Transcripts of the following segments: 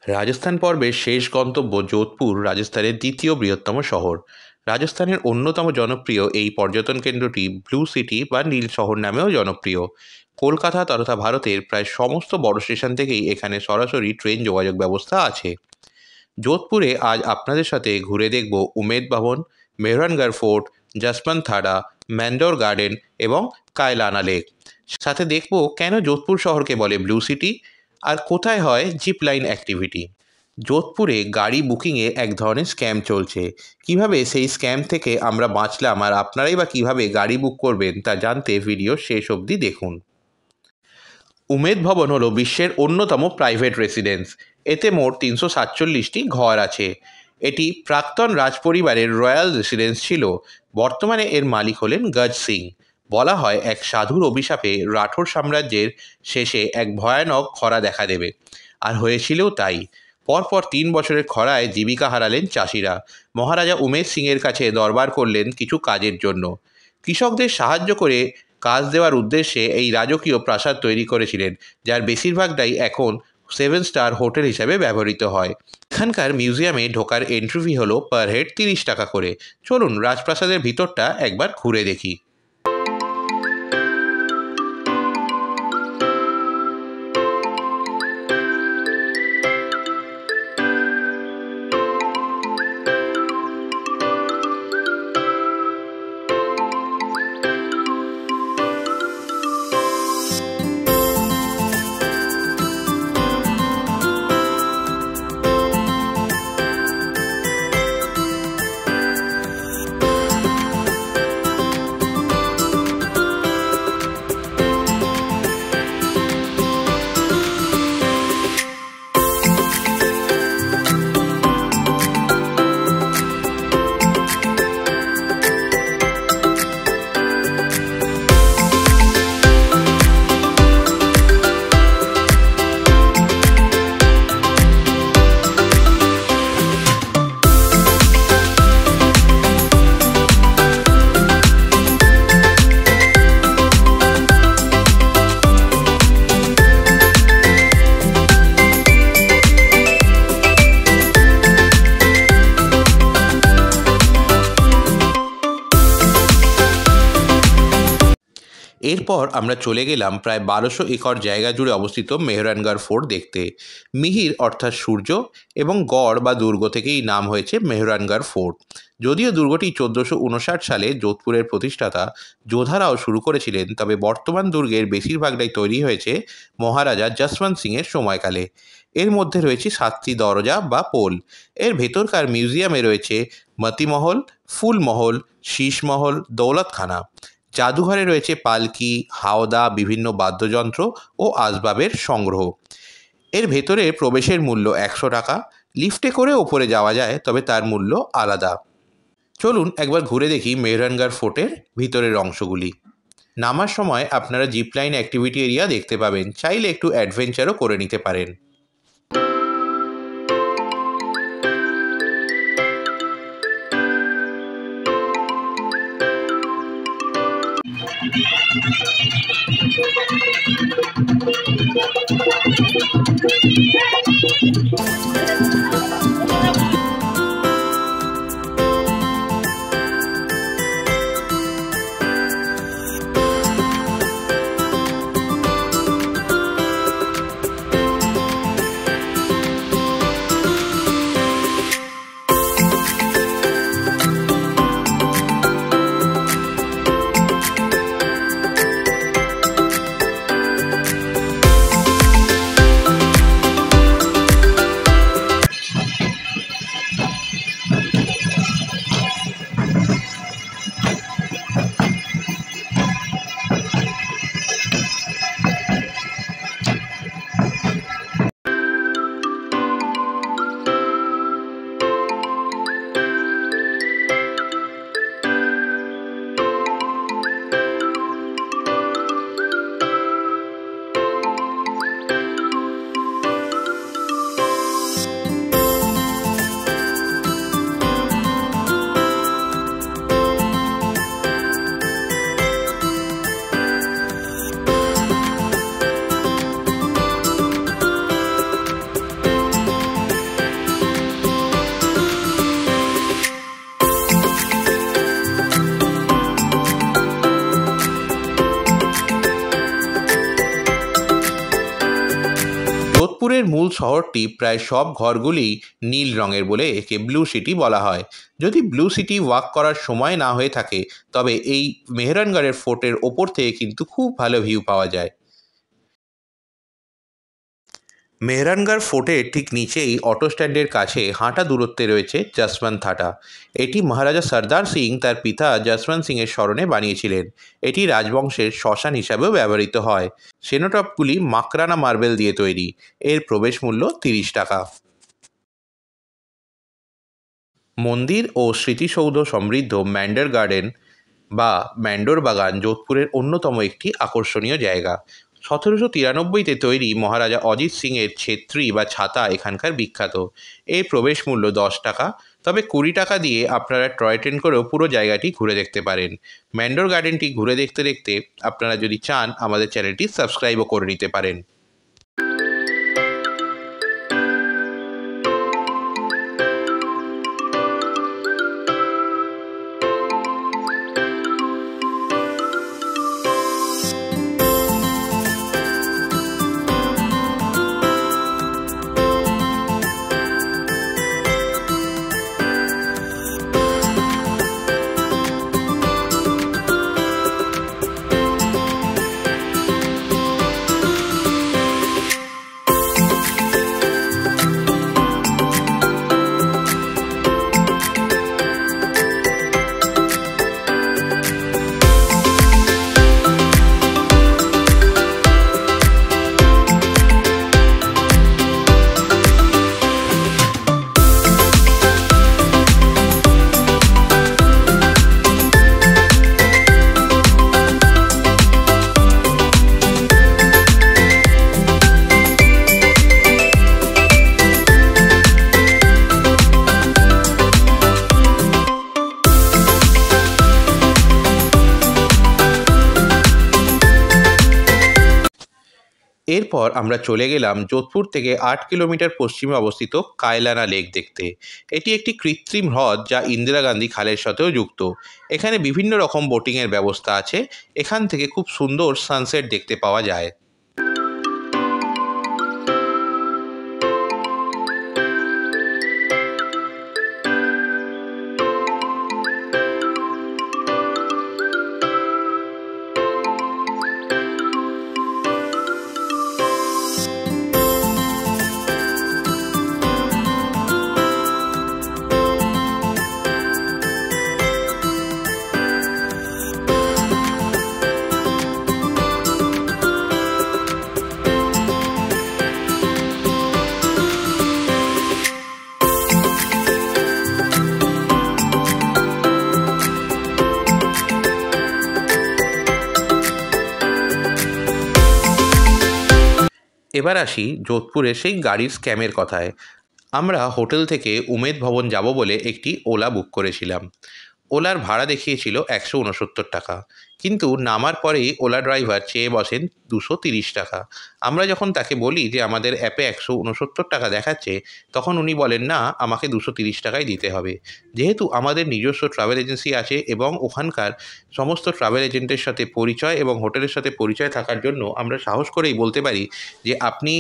রাজস্থান পর্বের শেষ গন্তব্য যোধপুর রাজস্থানের দ্বিতীয় বৃহত্তম শহর। রাজস্থানের অন্যতম জনপ্রিয় এই পর্যটন কেন্দ্রটি ব্লু সিটি বা নীল শহর নামেও জনপ্রিয়। কলকাতা তথা ভারতের প্রায় সমস্ত বড় স্টেশন থেকেই এখানে সরাসরি ট্রেন যোগাযোগ ব্যবস্থা আছে। যোধপুরে আজ আপনাদের সাথে ঘুরে দেখব উমেদ ভবন, মেহরানগড় ফোর্ট, যশবন্ত থাডা, ম্যান্ডোর গার্ডেন এবং কায়লানা লেক। সাথে দেখব কেন যোধপুর শহরকে বলে ব্লু সিটি আর কোথায় হয় জিপ লাইন অ্যাক্টিভিটি। যোধপুরে গাড়ি বুকিংয়ে এক ধরনের স্ক্যাম চলছে, কিভাবে সেই স্ক্যাম থেকে আমরা বাঁচলাম আর আপনারাই বা কীভাবে গাড়ি বুক করবেন তা জানতে ভিডিও শেষ অবধি দেখুন। উমেদ ভবন হলো বিশ্বের অন্যতম প্রাইভেট রেসিডেন্স। এতে মোট 347টি ঘর আছে। এটি প্রাক্তন রাজপরিবারের রয়্যাল রেসিডেন্স ছিল। বর্তমানে এর মালিক হলেন গজ সিং। বলা হয় এক সাধুর অভিশাপে রাঠোর সাম্রাজ্যের শেষে এক ভয়ানক খরা দেখা দেবে, আর হয়েছিলও তাই। পরপর 3 বছরের খরায় জীবিকা হারালেন চাষিরা। মহারাজা উমেদ সিংয়ের কাছে দরবার করলেন কিছু কাজের জন্য। কৃষকদের সাহায্য করে কাজ দেওয়ার উদ্দেশ্যে এই রাজকীয় প্রাসাদ তৈরি করেছিলেন, যার বেশিরভাগটাই এখন 7 স্টার হোটেল হিসাবে ব্যবহৃত হয়। এখানকার মিউজিয়ামে ঢোকার এন্ট্রি ফি হলো পার হেড 30 টাকা করে। চলুন রাজপ্রাসাদের ভিতরটা একবার ঘুরে দেখি। এরপর আমরা চলে গেলাম প্রায় 1200 একর জায়গা জুড়ে অবস্থিত মেহরানগড় ফোর্ট দেখতে। মিহির অর্থাৎ সূর্য এবং গড় বা দুর্গ থেকেই নাম হয়েছে মেহরানগড় ফোর্ট। যদিও দুর্গটি 1459 সালে যোধপুরের প্রতিষ্ঠাতা যোধারাও শুরু করেছিলেন, তবে বর্তমান দুর্গের বেশিরভাগটাই তৈরি হয়েছে মহারাজা যশবন্ত সিংয়ের সময়কালে। এর মধ্যে রয়েছে 7টি দরজা বা পোল। এর ভেতরকার মিউজিয়ামে রয়েছে মতিমহল, ফুলমহল, শীষমহল, দৌলতখানা। জাদুঘরে রয়েছে পালকি, হাওদা, বিভিন্ন বাদ্যযন্ত্র ও আসবাবের সংগ্রহ। এর ভেতরে প্রবেশের মূল্য 100 টাকা। লিফটে করে ওপরে যাওয়া যায়, তবে তার মূল্য আলাদা। চলুন একবার ঘুরে দেখি মেহরানগড় ফোর্টের ভিতরের অংশগুলি। নামার সময় আপনারা জিপ লাইন অ্যাক্টিভিটি এরিয়া দেখতে পাবেন, চাইলে একটু অ্যাডভেঞ্চারও করে নিতে পারেন। মূল শহরটি প্রায় সব ঘরগুলি নীল রঙের বলে একে ব্লু সিটি বলা হয়। যদি ব্লু সিটি ওয়াক করার সময় না হয়ে থাকে তবে এই মেহরানগড়ের ফোর্টের ওপর থেকে কিন্তু খুব ভালো ভিউ পাওয়া যায়। মেহরানগড় ফোর্টের ঠিক নিচেই অটো স্ট্যান্ডের কাছে হাঁটা দূরত্বে রয়েছে যশবন্ত থাটা। এটি মহারাজা সর্দার সিং তার পিতা যশবন্ত সিংয়ের স্মরণে বানিয়েছিলেন। এটি রাজবংশের শ্মশান হিসাবেও ব্যবহৃত হয়। সেনোটপগুলি মাকরানা মার্বেল দিয়ে তৈরি। এর প্রবেশ মূল্য 30 টাকা। মন্দির ও স্মৃতিসৌধ সমৃদ্ধ ম্যান্ডার গার্ডেন বা ম্যান্ডোর বাগান যোধপুরের অন্যতম একটি আকর্ষণীয় জায়গা। 1793-তে তৈরি মহারাজা অজিত সিংয়ের ছেত্রী বা ছাতা এখানকার বিখ্যাত। এই প্রবেশ মূল্য 10 টাকা, তবে 20 টাকা দিয়ে আপনারা টয় ট্রেন করেও পুরো জায়গাটি ঘুরে দেখতে পারেন। ম্যান্ডোর গার্ডেনটি ঘুরে দেখতে দেখতে আপনারা যদি চান আমাদের চ্যানেলটি সাবস্ক্রাইবও করে নিতে পারেন। এরপর আমরা চলে গেলাম যোধপুর থেকে 8 কিলোমিটার পশ্চিমে অবস্থিত কায়লানা লেক দেখতে। এটি একটি কৃত্রিম হ্রদ যা ইন্দিরা গান্ধী খালের সাথেও যুক্ত। এখানে বিভিন্ন রকম বোটিংয়ের ব্যবস্থা আছে। এখান থেকে খুব সুন্দর সানসেট দেখতে পাওয়া যায়। এবার আসি যোধপুরের সেই গাড়ির স্ক্যামের কথায়। আমরা হোটেল থেকে উমেদ ভবন যাব বলে একটি ওলা বুক করেছিলাম। ওলার ভাড়া দেখিয়েছিল 169 টাকা, কিন্তু নামার পরেই ওলা ড্রাইভার চেয়ে বসেন 230 টাকা। আমরা যখন তাকে বলি যে আমাদের অ্যাপে 169 টাকা দেখাচ্ছে, তখন উনি বলেন না, আমাকে 230 টাকাই দিতে হবে। যেহেতু আমাদের নিজস্ব ট্রাভেল এজেন্সি আছে এবং ওখানকার সমস্ত ট্রাভেল এজেন্টের সাথে পরিচয় এবং হোটেলের সাথে পরিচয় থাকার জন্য আমরা সাহস করেই বলতে পারি যে আপনি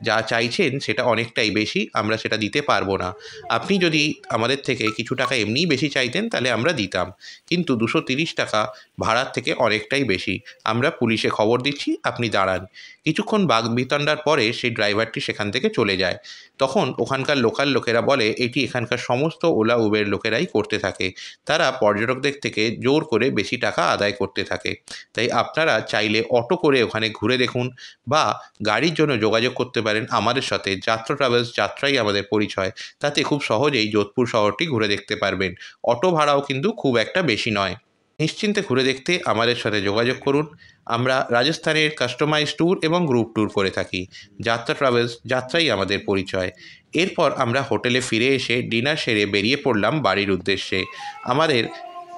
যা চাইছেন সেটা অনেকটাই বেশি, আমরা সেটা দিতে পারবো না। আপনি যদি আমাদের থেকে কিছু টাকা এমনিই বেশি চাইতেন তাহলে আমরা দিতাম, কিন্তু 230 টাকা ভাড়ার থেকে অনেকটাই বেশি। আমরা পুলিশে খবর দিচ্ছি, আপনি দাঁড়ান। কিছুক্ষণ বাকবিতণ্ডার পরে সেই ড্রাইভারটি সেখান থেকে চলে যায়। তখন ওখানকার লোকাল লোকেরা বলে এটি এখানকার সমস্ত ওলা উবের লোকেরাই করতে থাকে। তারা পর্যটকদের থেকে জোর করে বেশি টাকা আদায় করতে থাকে। তাই আপনারা চাইলে অটো করে ওখানে ঘুরে দেখুন বা গাড়ির জন্য যোগাযোগ করতে পারেন আমাদের সাথে। যাত্রা ট্রাভেলস যাত্রাই আমাদের পরিচয়। তাতে খুব সহজেই যোধপুর শহরটি ঘুরে দেখতে পারবেন। অটো ভাড়াও কিন্তু খুব একটা বেশি নয়। নিশ্চিন্তে ঘুরে দেখতে আমাদের সাথে যোগাযোগ করুন। আমরা রাজস্থানের কাস্টমাইজ ট্যুর এবং গ্রুপ ট্যুর করে থাকি। যাত্রা ট্রাভেলস যাত্রাই আমাদের পরিচয়। এরপর আমরা হোটেলে ফিরে এসে ডিনার সেরে বেরিয়ে পড়লাম বাড়ির উদ্দেশ্যে। আমাদের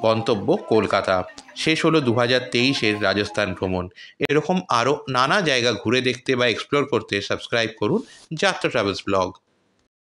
গন্তব্য কলকাতা। শেষ হলো 2023-এর রাজস্থান ভ্রমণ। এরকম আরও নানা জায়গা ঘুরে দেখতে বা এক্সপ্লোর করতে সাবস্ক্রাইব করুন যাত্রা ট্রাভেলস ব্লগ।